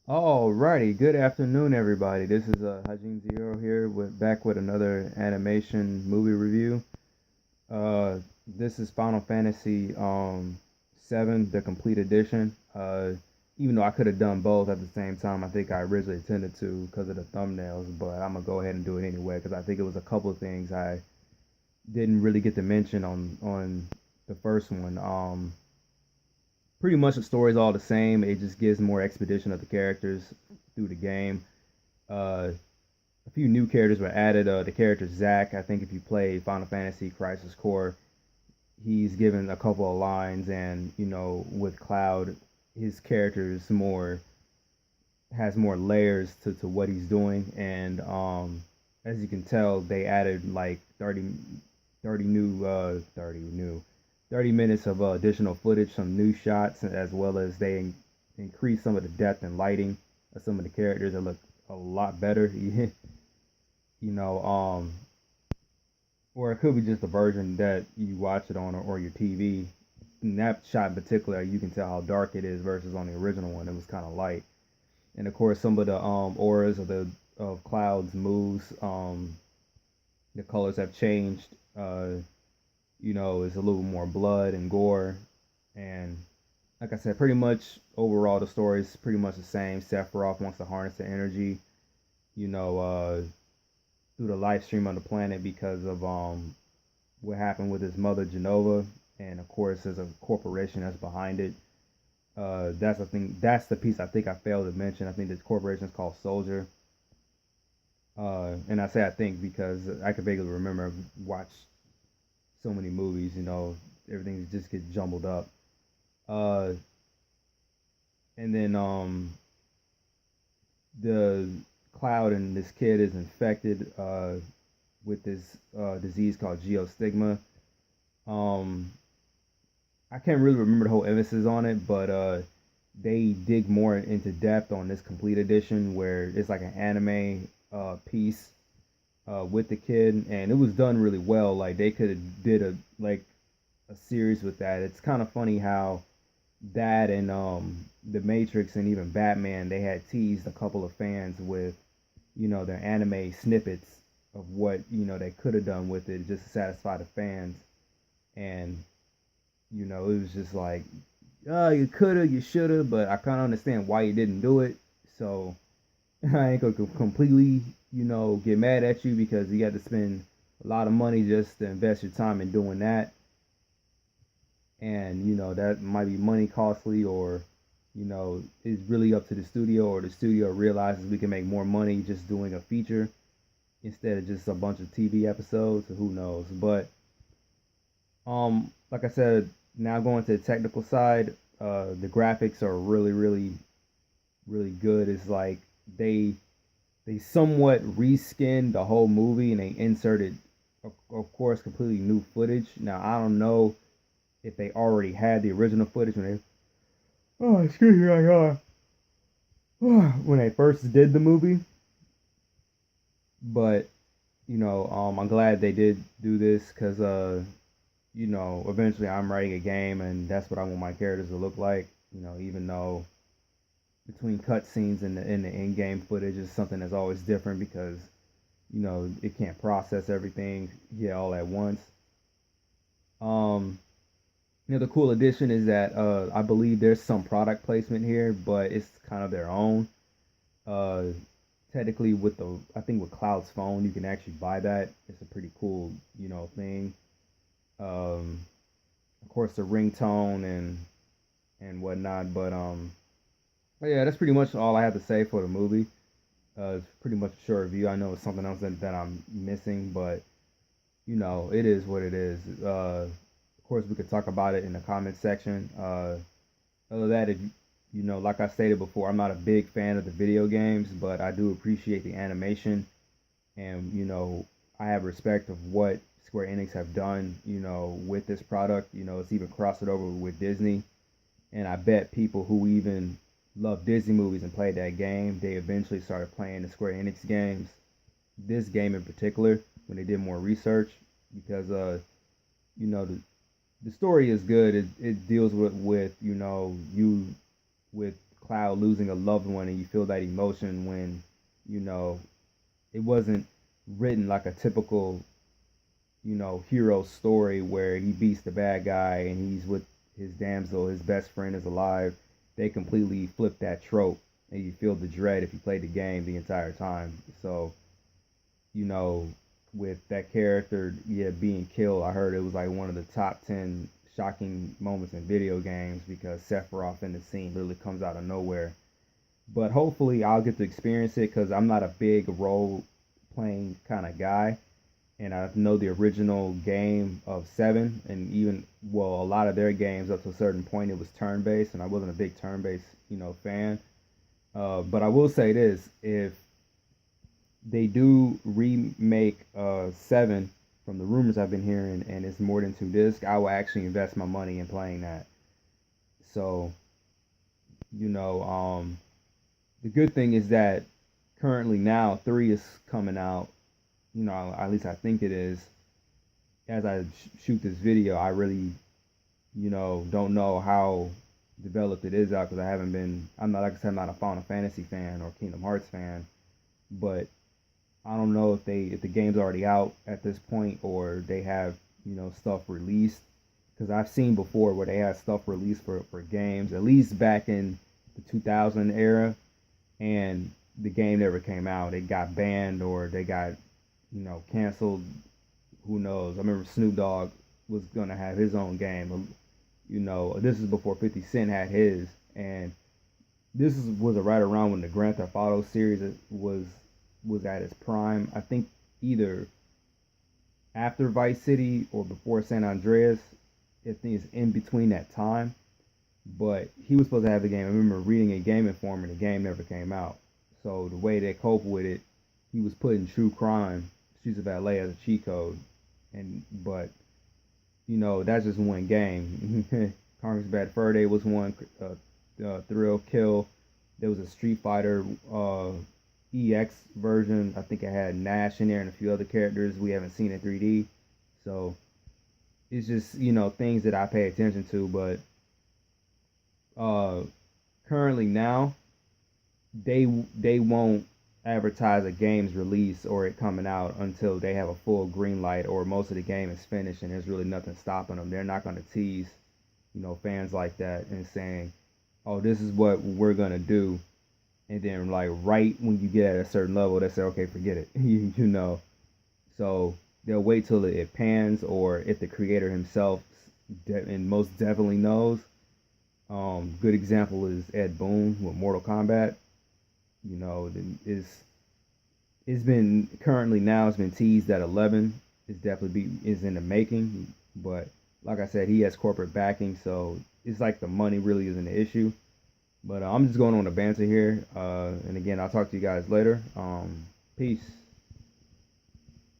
Alrighty, good afternoon, everybody. This is Hajin Zero here back with another animation movie review. This is Final Fantasy 7, the complete edition. Even though I could have done both at the same time, I think I originally intended to because of the thumbnails, but I'm gonna go ahead and do it anyway because I think it was a couple of things I didn't really get to mention on the first one. Pretty much the story's all the same. It just gives more expedition of the characters through the game. Uh, a few new characters were added. The character Zack, I think if you play Final Fantasy Crisis Core, he's given a couple of lines, and with Cloud, his character is more has more layers to what he's doing, and as you can tell, they added like 30 minutes of additional footage, some new shots, as well as they increased some of the depth and lighting of some of the characters that look a lot better. you know, um, or it could be just the version that you watch it on or your TV. In that shot in particular, you can tell how dark it is versus on the original one. It was kind of light, and of course, some of the auras of Cloud's moves, the colors have changed. It's a little more blood and gore. And like I said, pretty much overall, the story is pretty much the same. Sephiroth wants to harness the energy, you know, uh, through the life stream on the planet because of what happened with his mother, Genova. And of course, there's a corporation that's behind it. That's the thing. That's the piece I think I failed to mention. I think this corporation is called Soldier. And I say I think because I could vaguely remember watch so many movies. Everything just gets jumbled up. Uh, and then the Cloud and this kid is infected with this disease called geostigma. Um, I can't really remember the whole emphasis on it, but they dig more into depth on this complete edition where it's like an anime piece with the kid, and it was done really well. Like they could have did a series with that. It's kind of funny how that and the Matrix and even Batman, they had teased a couple of fans with their anime snippets of what they could have done with it just to satisfy the fans. And it was just like, oh, you coulda, you shoulda, but I kind of understand why you didn't do it. So I ain't gonna completely get mad at you because you had to spend a lot of money just to invest your time in doing that. And that might be money costly, or it's really up to the studio, or the studio realizes we can make more money just doing a feature instead of just a bunch of TV episodes. Who knows? But like I said, now going to the technical side, the graphics are really, really, really good. It's like they somewhat reskinned the whole movie, and they inserted, of course, completely new footage. Now I don't know if they already had the original footage when they, oh, excuse me, when they first did the movie. But I'm glad they did do this because eventually I'm writing a game, and that's what I want my characters to look like. Even though between cutscenes and the in-game footage is something that's always different because it can't process everything all at once. Um, the cool addition is that I believe there's some product placement here, but it's kind of their own. Uh, Technically, I think with Cloud's phone, you can actually buy that. It's a pretty cool thing. Um, of course, the ringtone and whatnot, but yeah, that's pretty much all I have to say for the movie. It's pretty much a short review. I know it's something else that I'm missing, but it is what it is. Of course, we could talk about it in the comment section. Other than that, if like I stated before, I'm not a big fan of the video games, but I do appreciate the animation, and I have respect of what Square Enix have done, with this product. It's even crossed it over with Disney, and I bet people who even love Disney movies and played that game, they eventually started playing the Square Enix games. This game in particular, when they did more research, because you know, the story is good. It deals with you with Cloud losing a loved one, and you feel that emotion when, you know, it wasn't written like a typical, hero story where he beats the bad guy and he's with his damsel, his best friend is alive. They completely flipped that trope, and you feel the dread if you played the game the entire time. So, you know, with that character, yeah, being killed, I heard it was like one of the top 10 shocking moments in video games because Sephiroth in the scene literally comes out of nowhere. But hopefully, I'll get to experience it because I'm not a big role playing kind of guy. And I know the original game of Seven, and even, well, a lot of their games up to a certain point, it was turn based, and I wasn't a big turn based, fan. But I will say this: if they do remake Seven, from the rumors I've been hearing, and it's more than 2 discs, I will actually invest my money in playing that. So, you know, the good thing is that currently now 3 is coming out. At least I think it is. As I shoot this video, I really, don't know how developed it is out because I haven't been. I'm not, like I said, I'm not a Final Fantasy fan or Kingdom Hearts fan, but I don't know if the game's already out at this point or they have stuff released, because I've seen before where they had stuff released for games at least back in the 2000 era, and the game never came out. It got banned or they got canceled. Who knows? I remember Snoop Dogg was gonna have his own game. This is before 50 Cent had his, and was right around when the Grand Theft Auto series was at its prime. I think either after Vice City or before San Andreas. I think it's in between that time. But he was supposed to have the game. I remember reading a Game Informer, and the game never came out. So the way they cope with it, he was putting True Crime, Streets of LA as a cheat code, but that's just one game. Congress Bad Fur Day was one. Thrill Kill. There was a Street Fighter EX version. I think it had Nash in there and a few other characters we haven't seen in 3D. So it's just things that I pay attention to. But currently now they won't advertise a game's release or it coming out until they have a full green light or most of the game is finished and there's really nothing stopping them. They're not going to tease fans like that and saying, oh, this is what we're going to do, and then like right when you get at a certain level they say, okay, forget it. So they'll wait till it pans, or if the creator himself and most definitely knows. Good example is Ed Boon with Mortal Kombat. It's been currently now it's been teased that 11 is in the making, but like I said, he has corporate backing, so it's like the money really isn't the issue. But I'm just going on a banter here, and again, I'll talk to you guys later. Peace.